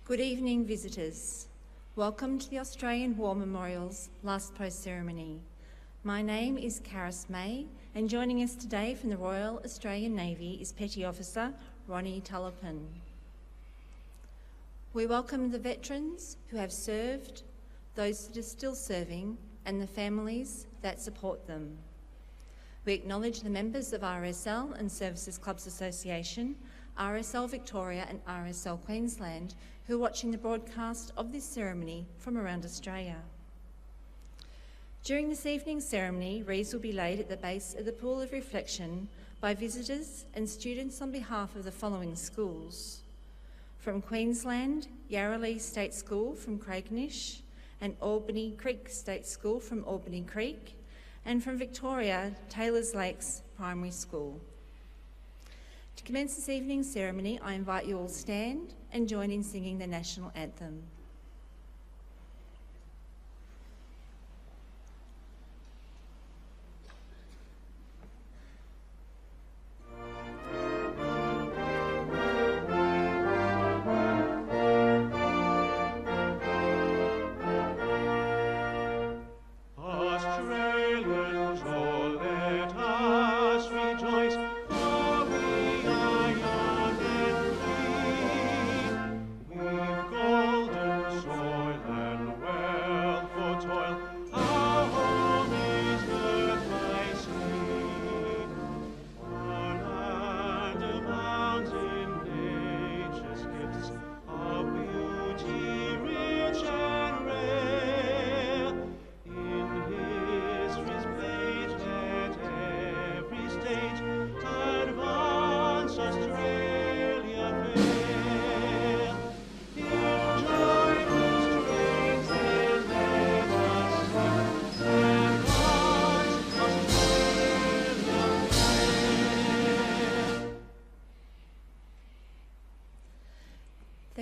Good evening, visitors. Welcome to the Australian War Memorial's last post ceremony. My name is Karis May, and joining us today from the Royal Australian Navy is Petty Officer Ronnie Tullipin. We welcome the veterans who have served, those that are still serving, and the families that support them. We acknowledge the members of RSL and Services Clubs Association, RSL Victoria and RSL Queensland, who are watching the broadcast of this ceremony from around Australia. During this evening's ceremony, wreaths will be laid at the base of the Pool of Reflection by visitors and students on behalf of the following schools. From Queensland, Yarralea State School from Craignish, and Albany Creek State School from Albany Creek, and from Victoria, Taylors Lakes Primary School. To commence this evening's ceremony, I invite you all stand and join in singing the National Anthem.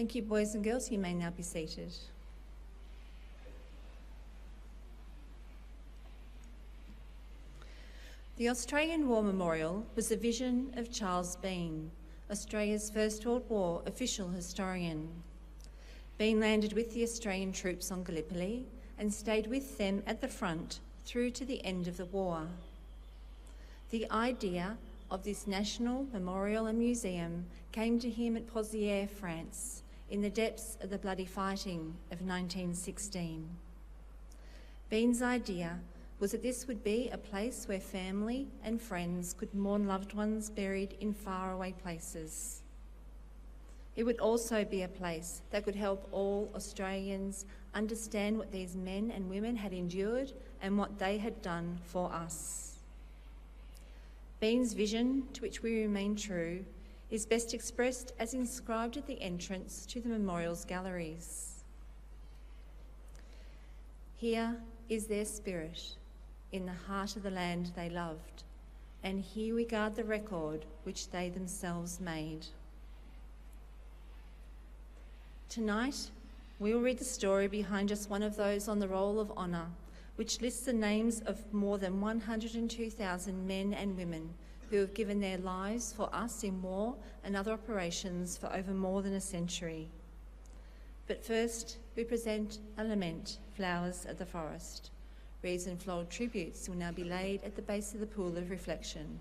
Thank you, boys and girls. You may now be seated. The Australian War Memorial was a vision of Charles Bean, Australia's First World War official historian. Bean landed with the Australian troops on Gallipoli and stayed with them at the front through to the end of the war. The idea of this national memorial and museum came to him at Pozières, France, in the depths of the bloody fighting of 1916. Bean's idea was that this would be a place where family and friends could mourn loved ones buried in faraway places. It would also be a place that could help all Australians understand what these men and women had endured and what they had done for us. Bean's vision, to which we remain true, is best expressed as inscribed at the entrance to the memorial's galleries. Here is their spirit, in the heart of the land they loved, and here we guard the record which they themselves made. Tonight, we will read the story behind just one of those on the Roll of Honour, which lists the names of more than 102,000 men and women who have given their lives for us in war and other operations for over more than a century. But first, we present a lament, Flowers of the Forest. Wreaths and floral tributes will now be laid at the base of the Pool of Reflection.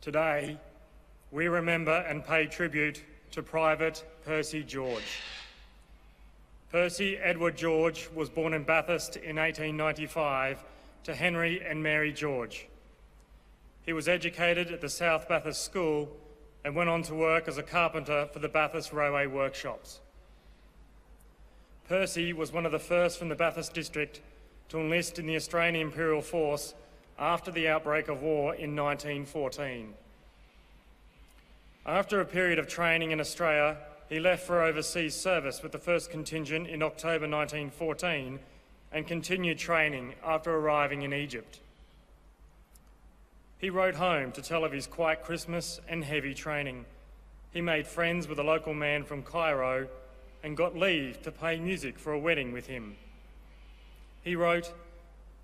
Today, we remember and pay tribute to Private Percy George. Percy Edward George was born in Bathurst in 1895 to Henry and Mary George. He was educated at the South Bathurst School and went on to work as a carpenter for the Bathurst Railway Workshops. Percy was one of the first from the Bathurst district to enlist in the Australian Imperial Force after the outbreak of war in 1914. After a period of training in Australia, he left for overseas service with the 1st Contingent in October 1914 and continued training after arriving in Egypt. He wrote home to tell of his quiet Christmas and heavy training. He made friends with a local man from Cairo and got leave to play music for a wedding with him. He wrote,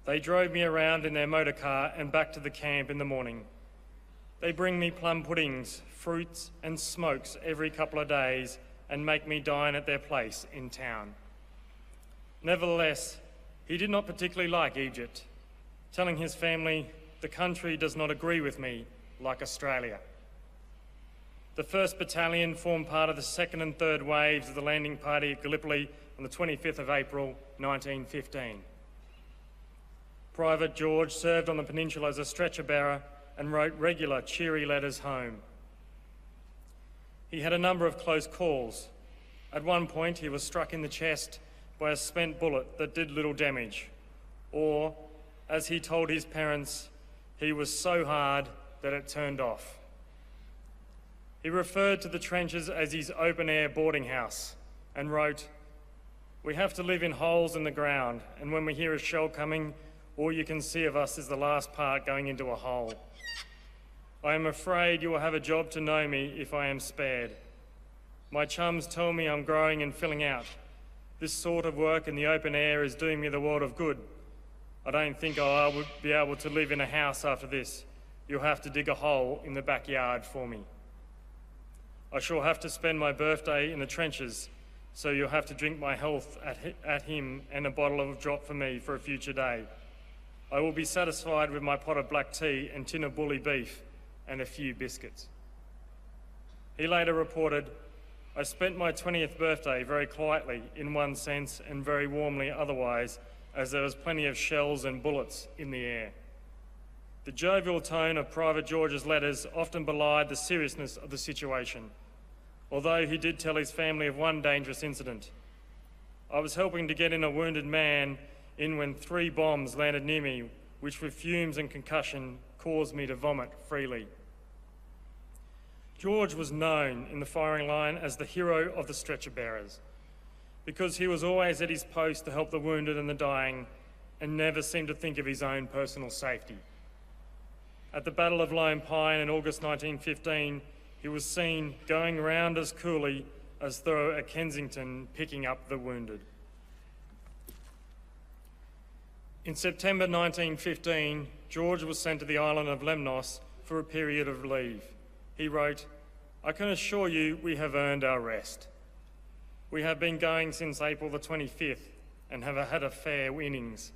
"They drove me around in their motor car and back to the camp in the morning. They bring me plum puddings, fruits and smokes every couple of days and make me dine at their place in town." Nevertheless, he did not particularly like Egypt, telling his family, "The country does not agree with me like Australia." The 1st Battalion formed part of the 2nd and 3rd waves of the landing party at Gallipoli on the 25th of April 1915. Private George served on the peninsula as a stretcher bearer and wrote regular, cheery letters home. He had a number of close calls. At one point, he was struck in the chest by a spent bullet that did little damage, or, as he told his parents, he was so hard that it turned off. He referred to the trenches as his open-air boarding house and wrote, "We have to live in holes in the ground, and when we hear a shell coming, all you can see of us is the last part going into a hole. I am afraid you will have a job to know me if I am spared. My chums tell me I'm growing and filling out. This sort of work in the open air is doing me the world of good. I don't think I'll be able to live in a house after this. You'll have to dig a hole in the backyard for me. I shall have to spend my birthday in the trenches, so you'll have to drink my health at him and a bottle of drop for me for a future day. I will be satisfied with my pot of black tea and tin of bully beef and a few biscuits." He later reported, "I spent my 20th birthday very quietly in one sense and very warmly otherwise, as there was plenty of shells and bullets in the air." The jovial tone of Private George's letters often belied the seriousness of the situation, although he did tell his family of one dangerous incident. "I was helping to get in a wounded man in when 3 bombs landed near me, which with fumes and concussion caused me to vomit freely." George was known in the firing line as the hero of the stretcher bearers, because he was always at his post to help the wounded and the dying and never seemed to think of his own personal safety. At the Battle of Lone Pine in August 1915, he was seen going round as coolly as though at Kensington picking up the wounded. In September 1915, George was sent to the island of Lemnos for a period of leave. He wrote, "I can assure you we have earned our rest. We have been going since April the 25th and have had a fair innings."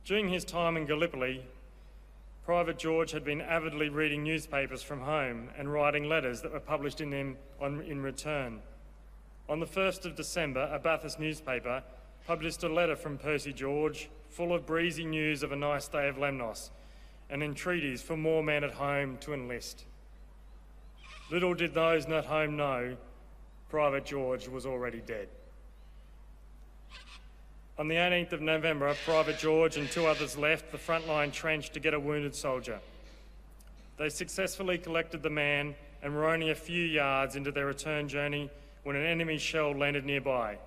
During his time in Gallipoli, Private George had been avidly reading newspapers from home and writing letters that were published in them in return. On the 1st of December, a Bathurst newspaper published a letter from Percy George full of breezy news of a nice day of Lemnos and entreaties for more men at home to enlist. Little did those at home know, Private George was already dead. On the 18th of November, Private George and 2 others left the frontline trench to get a wounded soldier. They successfully collected the man and were only a few yards into their return journey when an enemy shell landed nearby.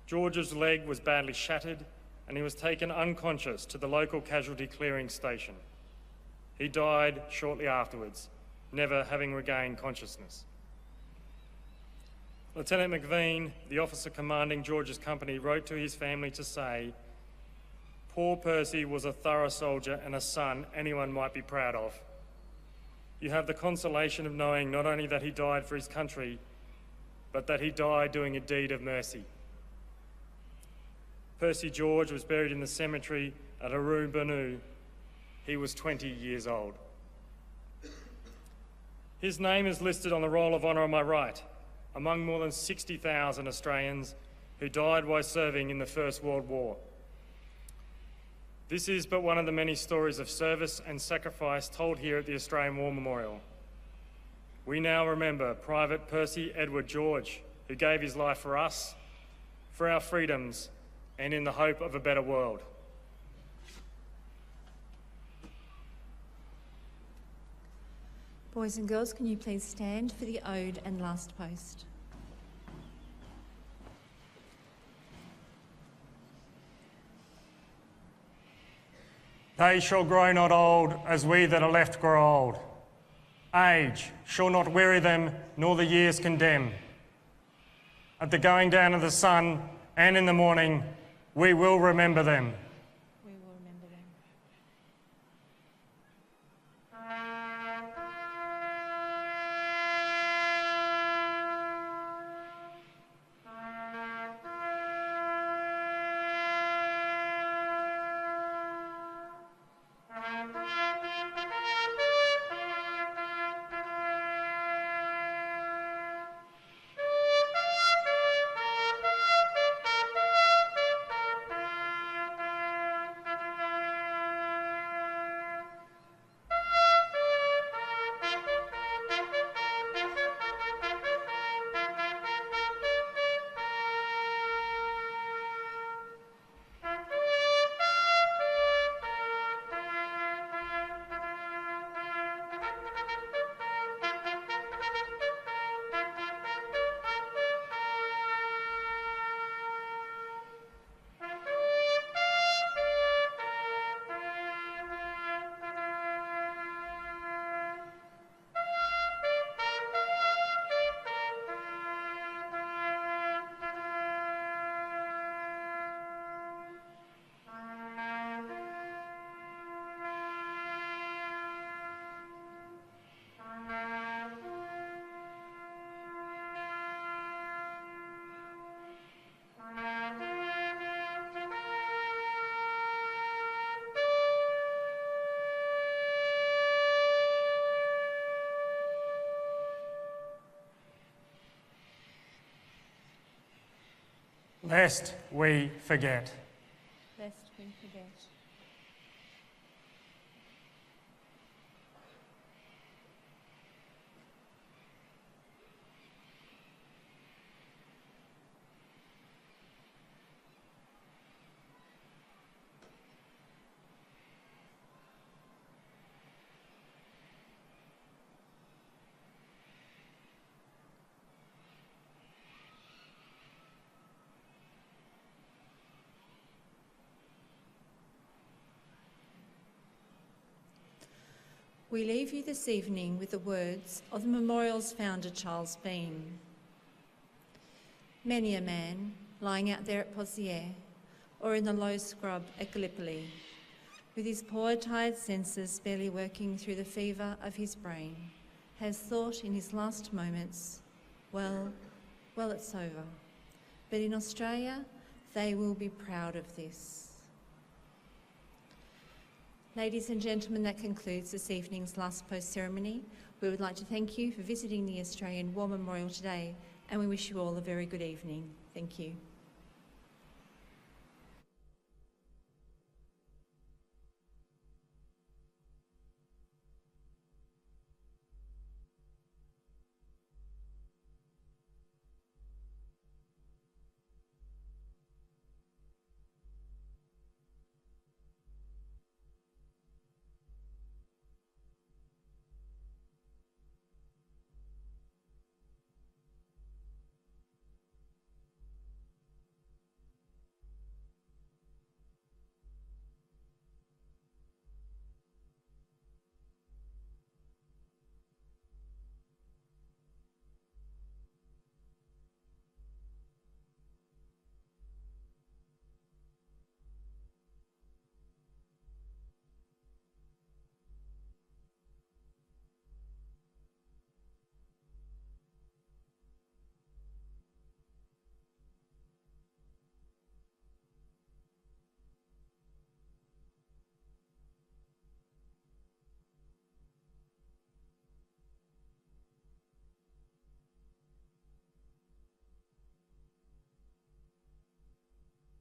George's leg was badly shattered and he was taken unconscious to the local casualty clearing station. He died shortly afterwards, never having regained consciousness. Lieutenant McVean, the officer commanding George's company, wrote to his family to say, "Poor Percy was a thorough soldier and a son anyone might be proud of. You have the consolation of knowing not only that he died for his country, but that he died doing a deed of mercy." Percy George was buried in the cemetery at Aru Banu. He was 20 years old. His name is listed on the roll of honour on my right, among more than 60,000 Australians who died while serving in the First World War. This is but one of the many stories of service and sacrifice told here at the Australian War Memorial. We now remember Private Percy Edward George, who gave his life for us, for our freedoms, and in the hope of a better world. Boys and girls, can you please stand for the ode and last post? They shall grow not old as we that are left grow old. Age shall not weary them, nor the years condemn. At the going down of the sun and in the morning, we will remember them. We will remember them. Lest we forget. Lest we forget. We leave you this evening with the words of the memorial's founder, Charles Bean. Many a man lying out there at Pozières or in the low scrub at Gallipoli, with his poor tired senses barely working through the fever of his brain, has thought in his last moments, well, it's over. But in Australia, they will be proud of this. Ladies and gentlemen, that concludes this evening's last post ceremony. We would like to thank you for visiting the Australian War Memorial today, and we wish you all a very good evening. Thank you.